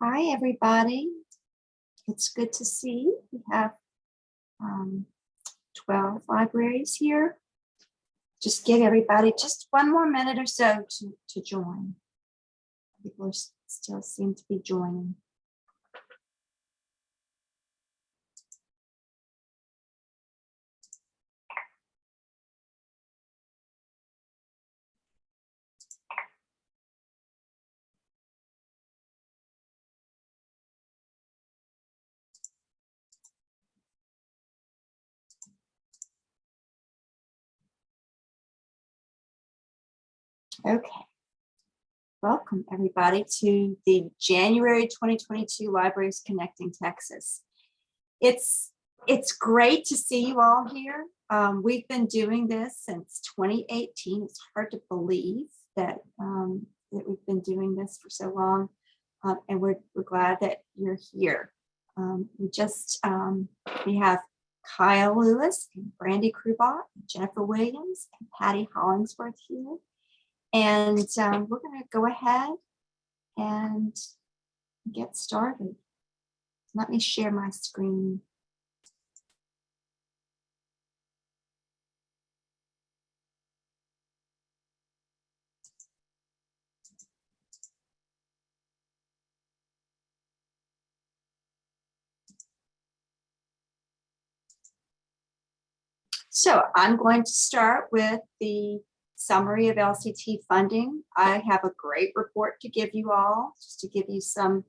Hi, everybody. It's good to see we have 12 libraries here. Just give everybody just one more minute or so to join. People still seem to be joining. Okay. Welcome, everybody, to the January 2022 Libraries Connecting Texas. It's great to see you all here. We've been doing this since 2018. It's hard to believe that, that we've been doing this for so long, and we're glad that you're here. We have Kyle Lewis and Brandy Krubot, Jennifer Williams, and Patty Hollingsworth here. And we're going to go ahead and get started. Let me share my screen. So I'm going to start with the summary of LCT funding. I have a great report to give you all, just to give you some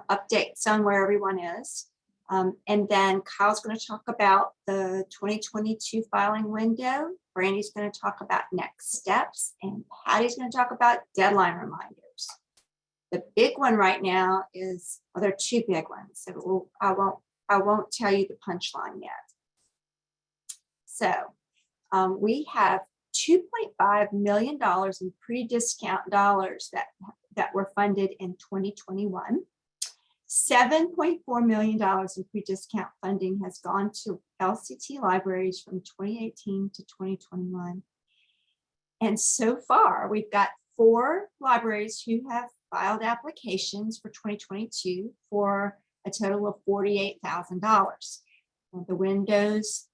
updates on where everyone is. And then Kyle's going to talk about the 2022 filing window. Brandy's going to talk about next steps, and Patty's going to talk about deadline reminders. The big one right now is, well, there are two big ones. So I won't tell you the punchline yet. So we have $2.5 million in pre-discount dollars that were funded in 2021. $7.4 million in pre-discount funding has gone to LCT libraries from 2018 to 2021. And so far, we've got 4 libraries who have filed applications for 2022 for a total of $48,000. The windows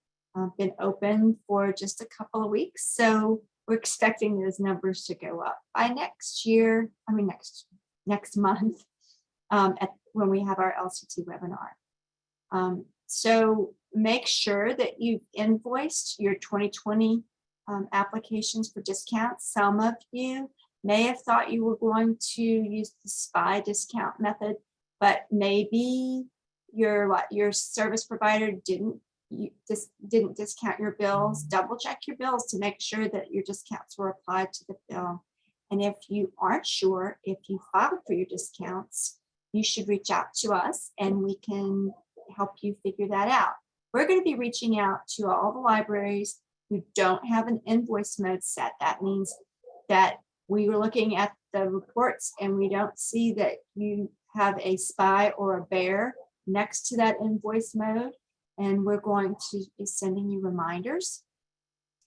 been open for just a couple of weeks, so we're expecting those numbers to go up by next month when we have our LCT webinar. So make sure that you've invoiced your 2020 applications for discounts. Some of you may have thought you were going to use the SPY discount method, but maybe your service provider didn't discount your bills. Double check your bills to make sure that your discounts were applied to the bill. And if you aren't sure if you filed for your discounts, you should reach out to us and we can help you figure that out. We're going to be reaching out to all the libraries who don't have an invoice mode set. That means that we were looking at the reports and we don't see that you have a SPY or a bear next to that invoice mode. And we're going to be sending you reminders,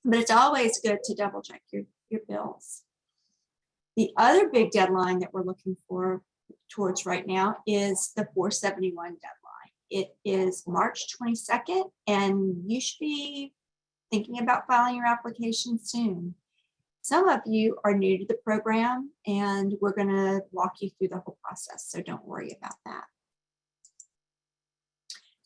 but it's always good to double check your bills. The other big deadline that we're looking towards right now is the 471 deadline. It is March 22nd, and you should be thinking about filing your application soon. Some of you are new to the program, and we're going to walk you through the whole process, so don't worry about that.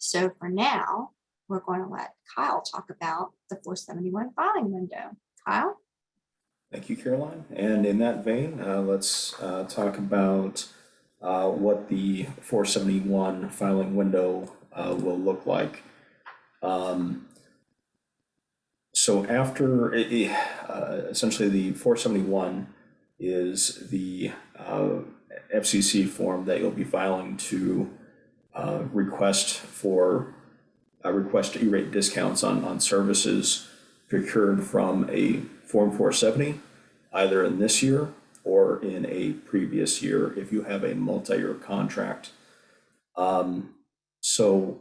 So for now, we're going to let Kyle talk about the 471 filing window. Kyle? Thank you, Caroline. And in that vein, let's talk about what the 471 filing window will look like. So after, essentially the 471 is the FCC form that you'll be filing to request E-rate discounts on services procured from a Form 470, either in this year or in a previous year if you have a multi-year contract. So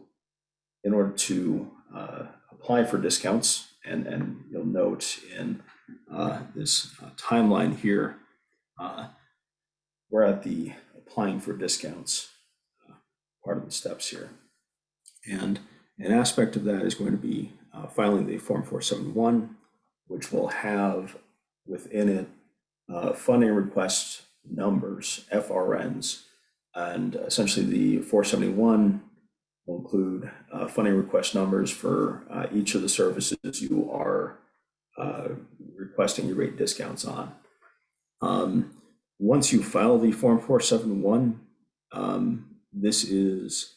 in order to apply for discounts, and you'll note in this timeline here, we're at the applying for discounts, part of the steps here. And an aspect of that is going to be filing the Form 471, which will have within it funding request numbers, FRNs, and essentially the 471 will include funding request numbers for each of the services you are requesting E-rate discounts on. Once you file the Form 471, this is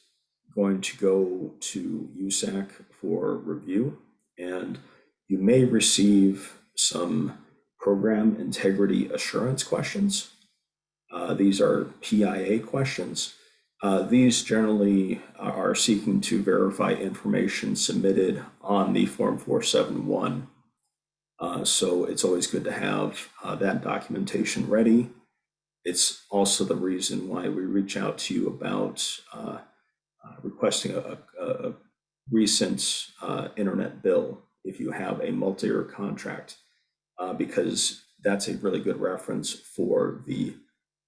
going to go to USAC for review, and you may receive some program integrity assurance questions. These are PIA questions. These generally are seeking to verify information submitted on the Form 471. So it's always good to have that documentation ready. It's also the reason why we reach out to you about requesting a recent internet bill if you have a multi-year contract, because that's a really good reference for the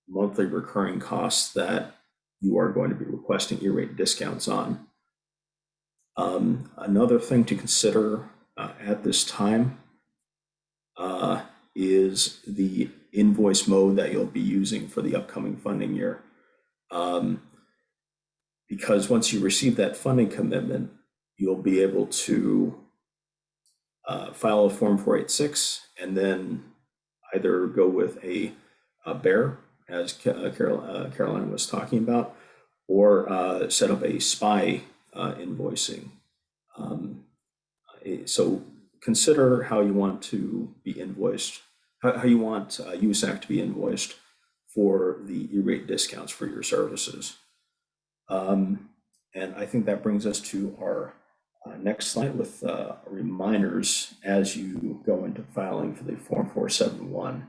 monthly recurring costs that you are going to be requesting E-rate discounts on. Another thing to consider at this time is the invoice mode that you'll be using for the upcoming funding year. Because once you receive that funding commitment, you'll be able to file a Form 486 and then either go with a bear, as Caroline was talking about, or set up a SPY invoicing. So consider how you want to be invoiced, how you want USAC to be invoiced for the E-rate discounts for your services. And I think that brings us to our next slide with reminders as you go into filing for the Form 471.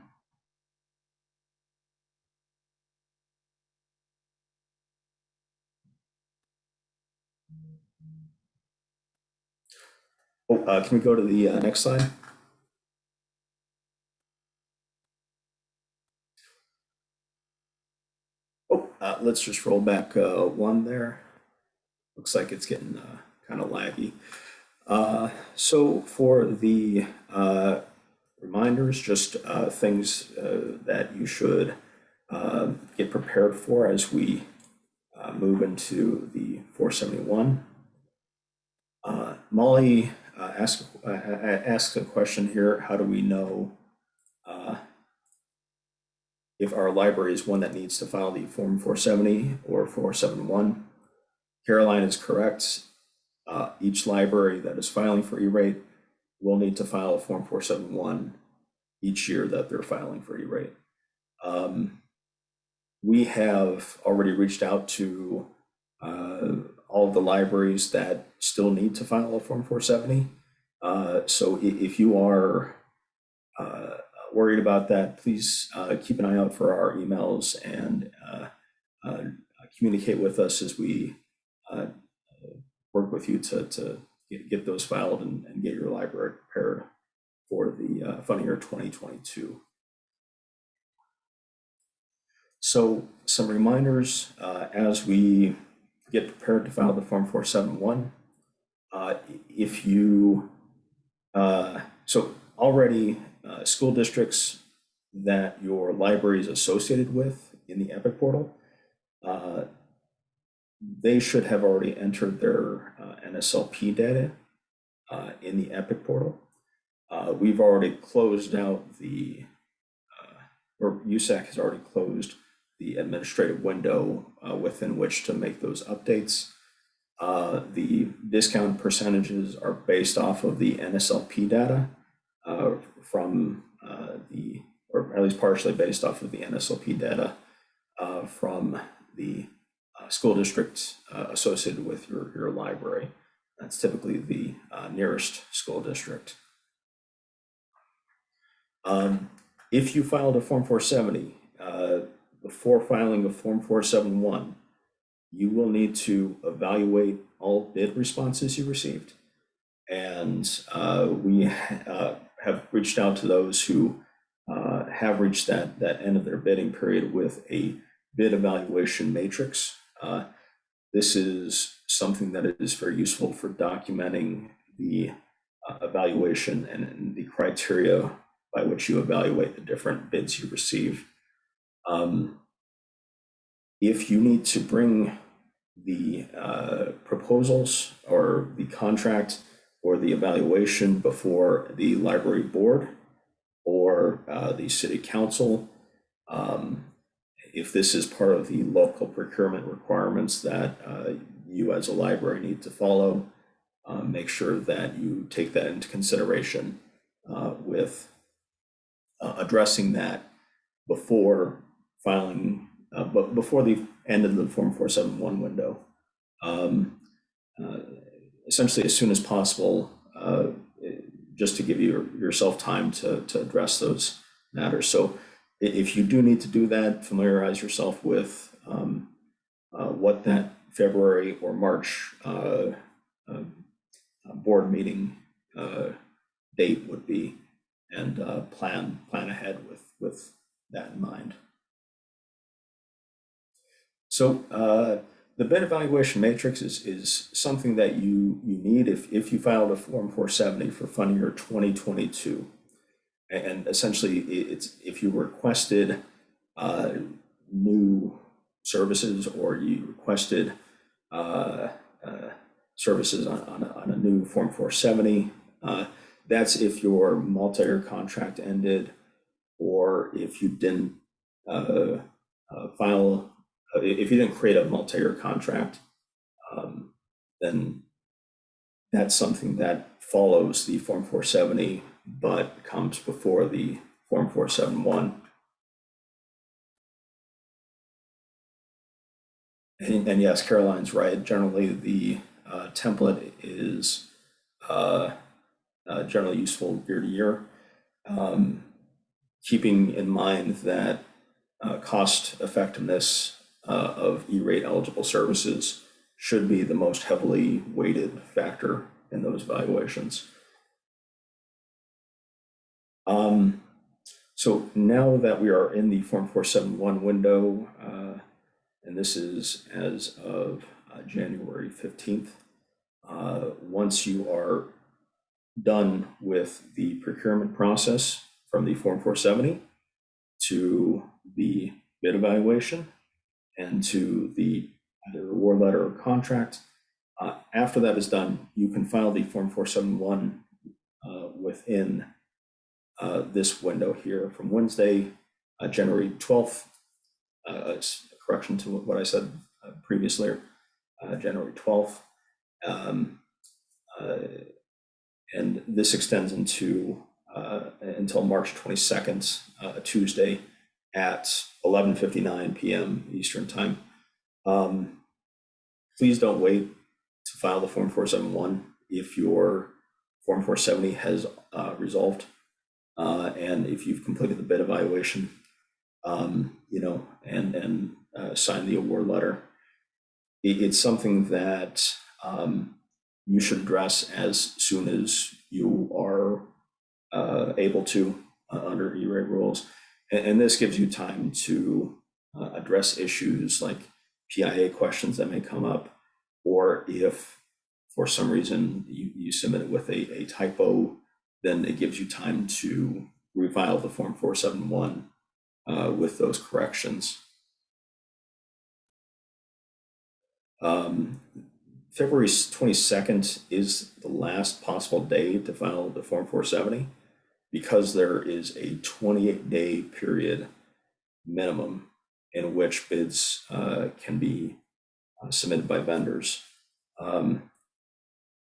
Can we go to the next slide? Let's just roll back one there. Looks like it's getting kind of laggy. So for the reminders, just things that you should get prepared for as we move into the 471. Molly asks a question here: how do we know if our library is one that needs to file the Form 470 or 471? Caroline is correct. Each library that is filing for E-rate will need to file a Form 471 each year that they're filing for E-rate. We have already reached out to all of the libraries that still need to file a Form 470. So if you are worried about that, please keep an eye out for our emails and communicate with us as we work with you to get those filed and get your library prepared for the funding year 2022. So some reminders as we get prepared to file the Form 471. If you, so already school districts that your library is associated with in the EPIC portal, they should have already entered their NSLP data in the EPIC portal. We've already closed out the, or USAC has already closed the administrative window within which to make those updates. The discount percentages are based off of the NSLP data from or at least partially based off of the NSLP data from the school district associated with your library. That's typically the nearest school district. If you filed a Form 470, before filing a Form 471, you will need to evaluate all bid responses you received. And we have reached out to those who have reached that end of their bidding period with a bid evaluation matrix. This is something that is very useful for documenting the evaluation and the criteria by which you evaluate the different bids you receive. If you need to bring the proposals or the contract or the evaluation before the library board or the city council, if this is part of the local procurement requirements that you as a library need to follow, make sure that you take that into consideration with addressing that before filing, but before the end of the Form 471 window. Essentially, as soon as possible, just to give yourself time to address those matters. So if you do need to do that, familiarize yourself with what that February or March board meeting date would be, and plan ahead with that in mind. So the bid evaluation matrix is something that you need if you filed a Form 470 for fund year 2022. And essentially, it's if you requested new services or you requested services on a new Form 470, that's if your multi-year contract ended, or if you didn't if you didn't create a multi-year contract, then that's something that follows the Form 470, but comes before the Form 471. And yes, Caroline's right. Generally, the template is generally useful year to year, keeping in mind that cost effectiveness of E-rate eligible services should be the most heavily weighted factor in those evaluations. So now that we are in the Form 471 window, and this is as of January 15th, once you are done with the procurement process from the Form 470 to the bid evaluation and to the either award letter or contract, after that is done, you can file the Form 471 within this window here from Wednesday, January 12th. It's a correction to what I said previously, January 12th. And this extends into until March 22nd, Tuesday at 11:59 p.m. Eastern time. Please don't wait to file the Form 471 if your Form 470 has resolved, and if you've completed the bid evaluation, and signed the award letter. It's something that you should address as soon as you are able to under E-rate rules. And this gives you time to address issues like PIA questions that may come up, or if for some reason you submit it with a typo, then it gives you time to refile the Form 471 with those corrections. February 22nd is the last possible day to file the Form 470, because there is a 28-day period minimum in which bids can be submitted by vendors.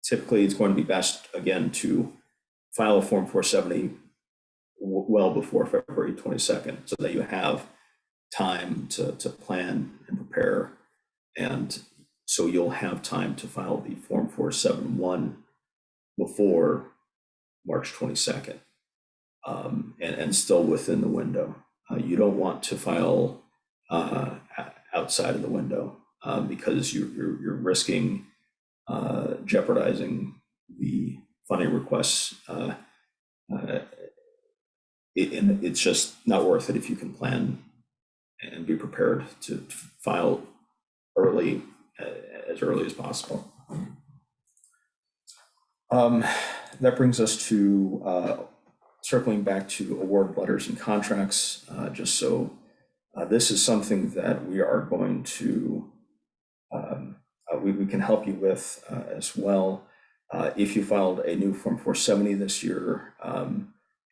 Typically, it's going to be best, again, to file a Form 470 well before February 22nd, so that you have time to plan and prepare, and so you'll have time to file the Form 471 before March 22nd, and still within the window. You don't want to file outside of the window because you're risking jeopardizing the funding requests. It's just not worth it if you can plan and be prepared to file early, as early as possible. That brings us to circling back to award letters and contracts, just so this is something that we are going to, we can help you with as well. If you filed a new Form 470 this year,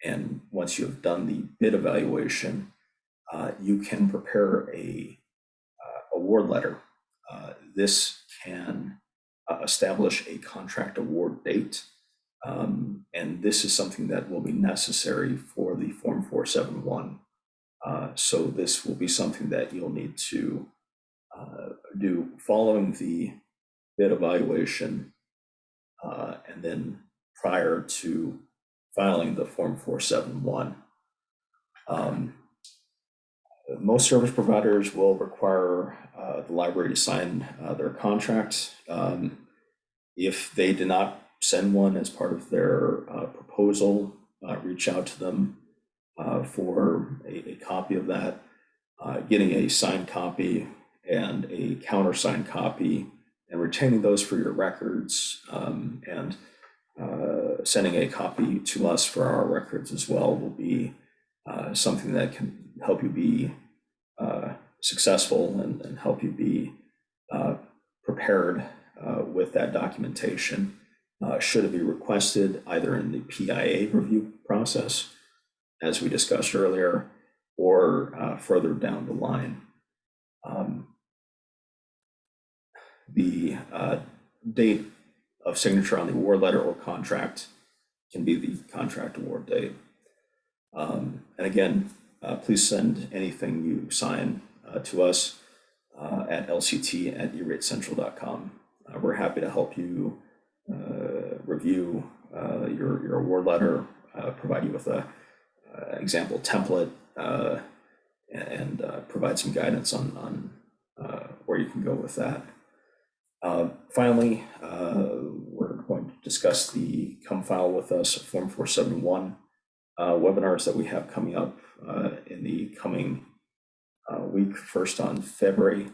and once you have done the bid evaluation, you can prepare a award letter. This can establish a contract award date. And this is something that will be necessary for the Form 471. So this will be something that you'll need to do following the bid evaluation, and then prior to filing the Form 471. Most service providers will require the library to sign their contract. If they did not send one as part of their proposal, reach out to them for a copy of that. Getting a signed copy and a countersigned copy and retaining those for your records, and sending a copy to us for our records as well will be something that can help you be successful and help you be prepared with that documentation, should it be requested either in the PIA review process, as we discussed earlier, or further down the line. The date of signature on the award letter or contract can be the contract award date. And again, please send anything you sign to us at lct@eratecentral.com. We're happy to help you review your award letter, provide you with a example template, and provide some guidance on where you can go with that. Finally, we're going to discuss the Come File With Us Form 471 webinars that we have coming up in the coming week, first on February.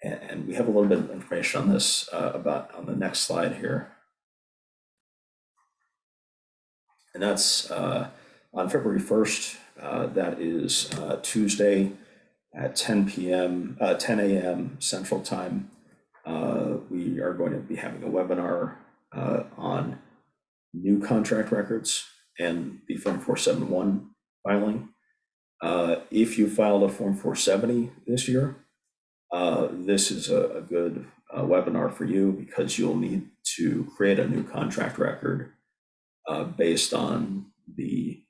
And we have a little bit of information on this on the next slide here. And that's on February 1st. That is Tuesday at 10 a.m. Central Time. We are going to be having a webinar on new contract records and the Form 471 filing. If you filed a Form 470 this year, this is a good webinar for you, because you'll need to create a new contract record based on the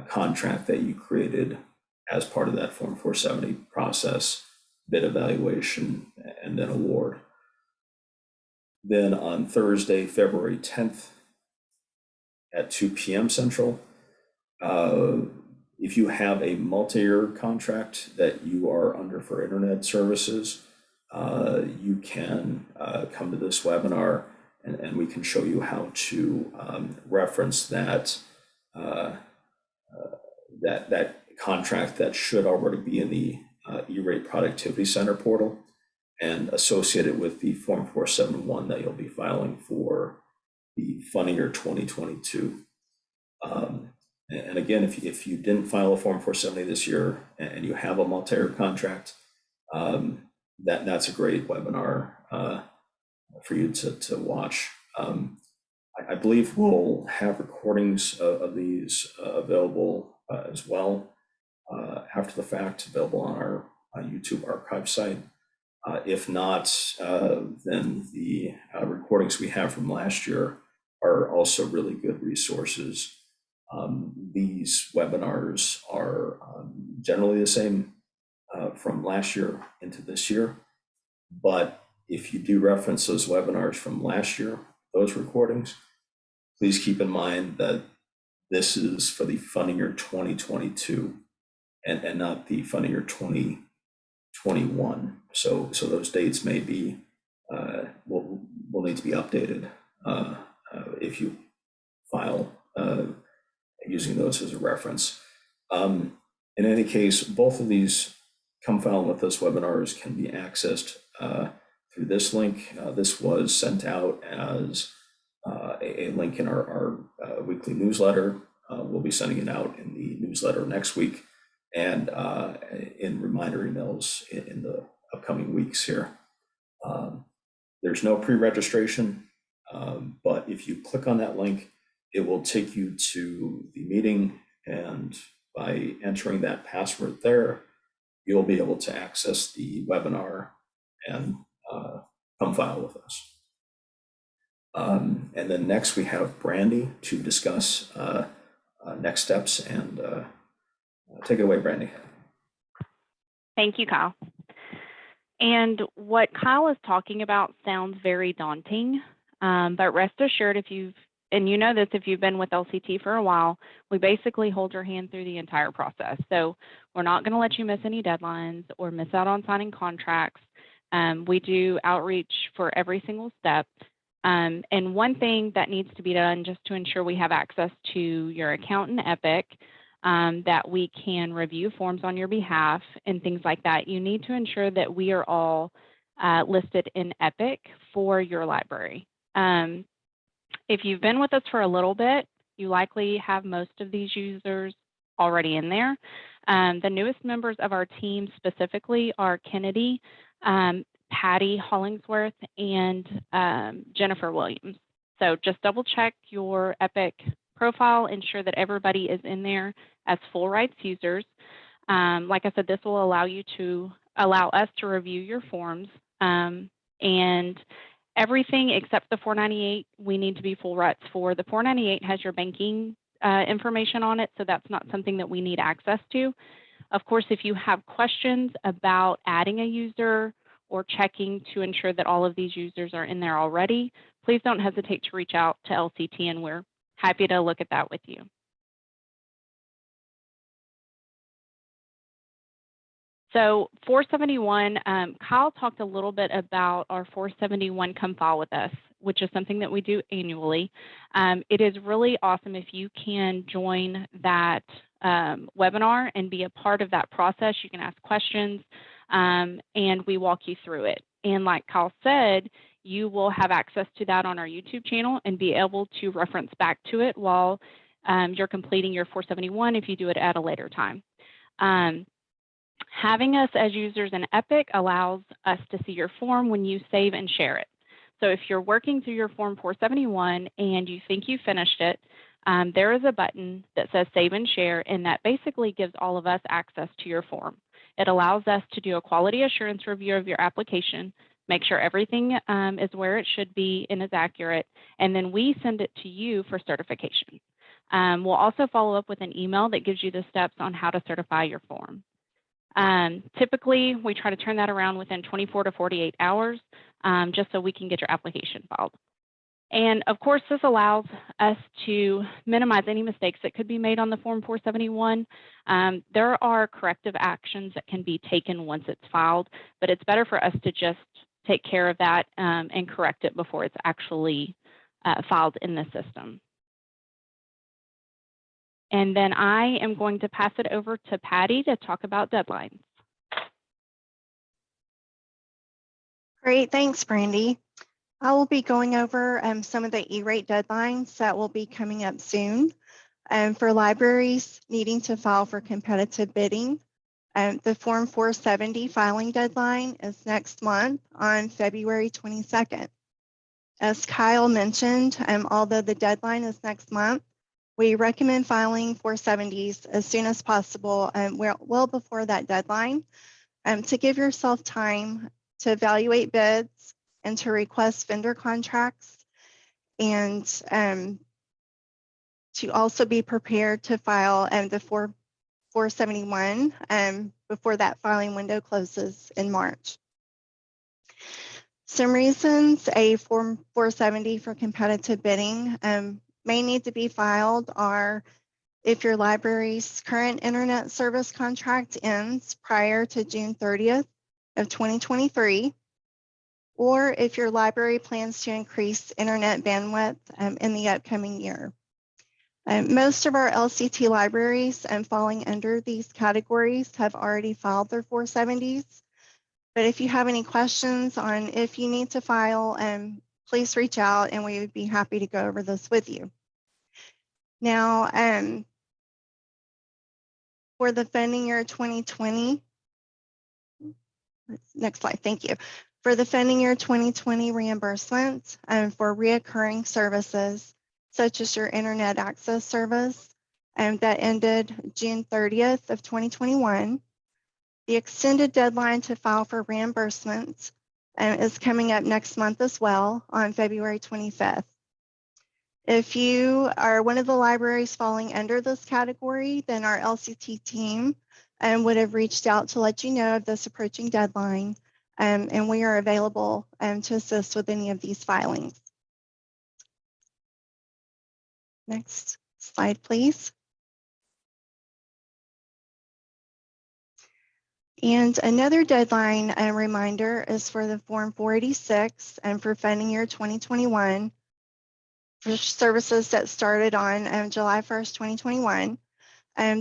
contract that you created as part of that Form 470 process, bid evaluation, and then award. Then on Thursday, February 10th at 2 p.m. Central, if you have a multi-year contract that you are under for internet services, you can come to this webinar and we can show you how to reference that contract that should already be in the E-Rate Productivity Center portal and associate it with the Form 471 that you'll be filing for the funding year 2022. And again, if you didn't file a Form 470 this year and you have a multi-year contract, that's a great webinar for you to watch. I believe we'll have recordings of these available as well after the fact, available on our YouTube archive site. If not, then the recordings we have from last year are also really good resources. These webinars are generally the same from last year into this year, but if you do reference those webinars from last year, those recordings, please keep in mind that this is for the funding year 2022 and not the funding year 2021. So those dates may be, will need to be updated if you file using those as a reference. In any case, both of these Come File With Us webinars can be accessed through this link. This was sent out as a link in our weekly newsletter. We'll be sending it out in the newsletter next week and in reminder emails in the upcoming weeks here. There's no pre-registration, but if you click on that link, it will take you to the meeting, and by entering that password there, you'll be able to access the webinar and come file with us. And then next we have Brandy to discuss next steps, and take it away, Brandy. Thank you, Kyle. And what Kyle is talking about sounds very daunting, but rest assured, if you've been with LCT for a while, we basically hold your hand through the entire process. So we're not going to let you miss any deadlines or miss out on signing contracts. We do outreach for every single step. And one thing that needs to be done just to ensure we have access to your account in Epic, that we can review forms on your behalf and things like that, you need to ensure that we are all listed in Epic for your library. If you've been with us for a little bit, you likely have most of these users already in there. The newest members of our team specifically are Kennedy, Patty Hollingsworth, and Jennifer Williams. So just double check your Epic profile, ensure that everybody is in there as full rights users. Like I said, this will allow us to review your forms, and everything except the 498 we need to be full rights for. The 498 has your banking information on it, so that's not something that we need access to. Of course, if you have questions about adding a user or checking to ensure that all of these users are in there already, please don't hesitate to reach out to LCT, and we're happy to look at that with you. So 471, Kyle talked a little bit about our 471 Come File With Us, which is something that we do annually. It is really awesome if you can join that webinar and be a part of that process. You can ask questions, and we walk you through it. And like Kyle said, you will have access to that on our YouTube channel and be able to reference back to it while you're completing your 471 if you do it at a later time. Having us as users in Epic allows us to see your form when you save and share it. So if you're working through your form 471 and you think you finished it, there is a button that says Save and Share, and that basically gives all of us access to your form. It allows us to do a quality assurance review of your application, make sure everything is where it should be and is accurate, and then we send it to you for certification. We'll also follow up with an email that gives you the steps on how to certify your form. Typically, we try to turn that around within 24 to 48 hours, just so we can get your application filed. And of course, this allows us to minimize any mistakes that could be made on the Form 471. There are corrective actions that can be taken once it's filed, but it's better for us to just take care of that and correct it before it's actually filed in the system. And then I am going to pass it over to Patty to talk about deadlines. Great, thanks, Brandy. I will be going over some of the E-rate deadlines that will be coming up soon. For libraries needing to file for competitive bidding, the Form 470 filing deadline is next month on February 22nd. As Kyle mentioned, although the deadline is next month, we recommend filing 470s as soon as possible, well before that deadline, to give yourself time to evaluate bids and to request vendor contracts, and to also be prepared to file the 471 before that filing window closes in March. Some reasons a Form 470 for competitive bidding may need to be filed are if your library's current internet service contract ends prior to June 30th of 2023, or if your library plans to increase internet bandwidth in the upcoming year. Most of our LCT libraries falling under these categories have already filed their 470s. But if you have any questions on if you need to file, please reach out and we would be happy to go over this with you. Now, for the funding year 2020, next slide, thank you. For the funding year 2020 reimbursements for reoccurring services, such as your internet access service that ended June 30th of 2021, the extended deadline to file for reimbursements is coming up next month as well on February 25th. If you are one of the libraries falling under this category, then our LCT team would have reached out to let you know of this approaching deadline, and we are available to assist with any of these filings. Next slide, please. And another deadline reminder is for the Form 486 and for funding year 2021 for services that started on July 1st, 2021.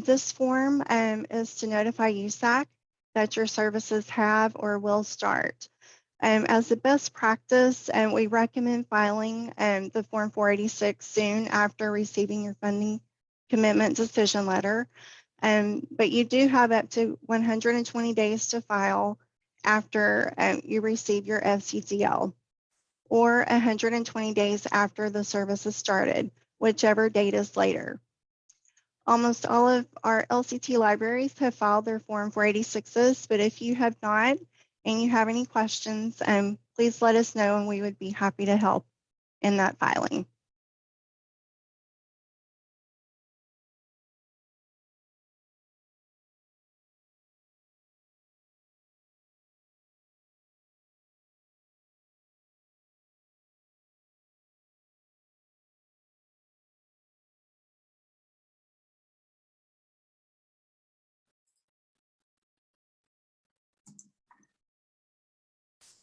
This form is to notify USAC that your services have or will start. As a best practice, we recommend filing the Form 486 soon after receiving your funding commitment decision letter. But you do have up to 120 days to file after you receive your FCCL, or 120 days after the service is started, whichever date is later. Almost all of our LCT libraries have filed their Form 486s, but if you have not and you have any questions, please let us know and we would be happy to help in that filing.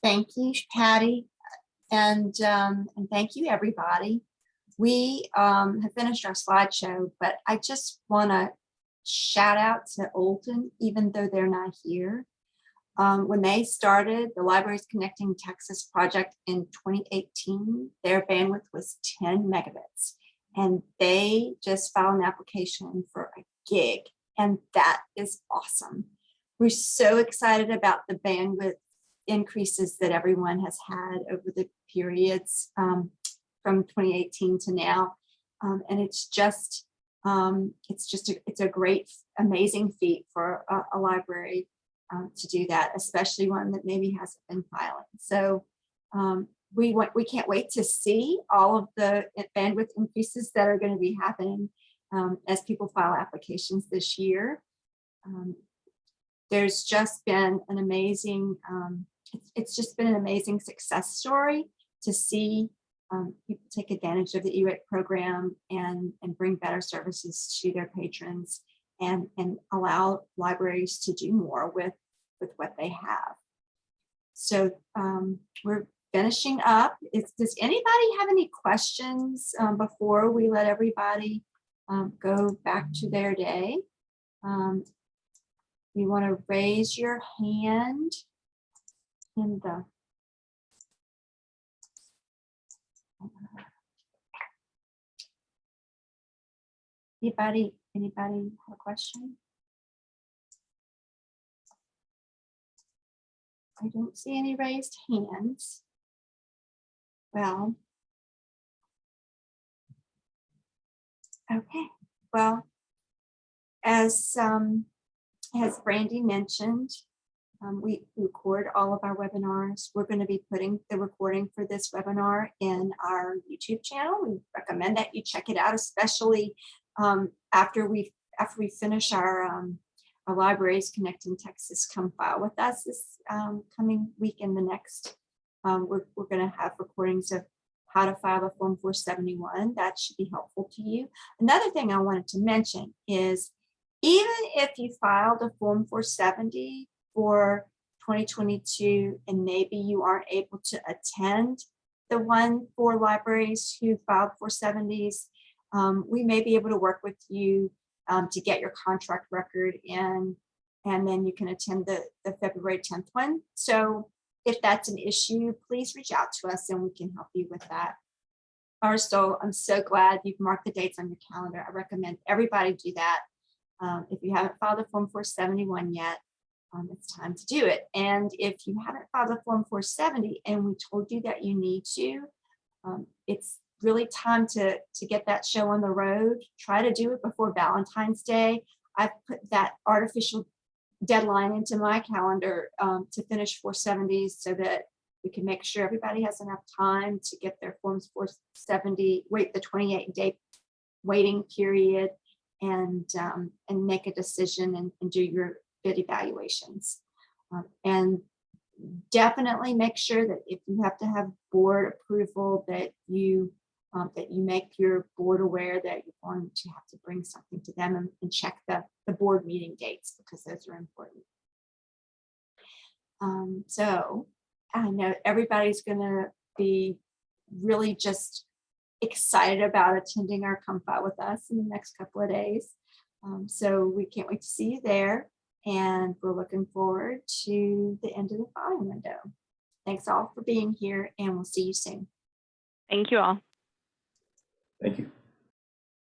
Thank you, Patty, and thank you, everybody. We have finished our slideshow, but I just want to shout out to Olton, even though they're not here. When they started the Libraries Connecting Texas project in 2018, their bandwidth was 10 megabits, and they just filed an application for a gig, and that is awesome. We're so excited about the bandwidth increases that everyone has had over the periods from 2018 to now, and it's a great, amazing feat for a library to do that, especially one that maybe hasn't been filing. So we can't wait to see all of the bandwidth increases that are going to be happening as people file applications this year. There's just been an amazing, it's just been an amazing success story to see people take advantage of the E-rate program and bring better services to their patrons and allow libraries to do more with what they have. So we're finishing up. Does anybody have any questions before we let everybody go back to their day? You want to raise your hand in the anybody have a question? I don't see any raised hands. Well, okay. Well, as Brandy mentioned, we record all of our webinars. We're going to be putting the recording for this webinar in our YouTube channel. We recommend that you check it out, especially after we finish our Libraries Connecting Texas Come File with us this coming week and the next. We're going to have recordings of how to file a Form 471. That should be helpful to you. Another thing I wanted to mention is even if you filed a Form 470 for 2022 and maybe you aren't able to attend the one for libraries who filed 470s, we may be able to work with you to get your contract record in, and then you can attend the February 10th one. So if that's an issue, please reach out to us and we can help you with that. So I'm so glad you've marked the dates on your calendar. I recommend everybody do that. If you haven't filed a Form 471 yet, it's time to do it. And if you haven't filed a Form 470 and we told you that you need to, it's really time to get that show on the road. Try to do it before Valentine's Day. I've put that artificial deadline into my calendar to finish 470s so that we can make sure everybody has enough time to get their Forms 470, wait the 28-day waiting period, and make a decision and do your bid evaluations. And definitely make sure that if you have to have board approval, that you make your board aware that you're going to have to bring something to them and check the board meeting dates, because those are important. So I know everybody's going to be really just excited about attending our Come File with Us in the next couple of days. So we can't wait to see you there. And we're looking forward to the end of the filing window. Thanks all for being here, and we'll see you soon. Thank you all. Thank you.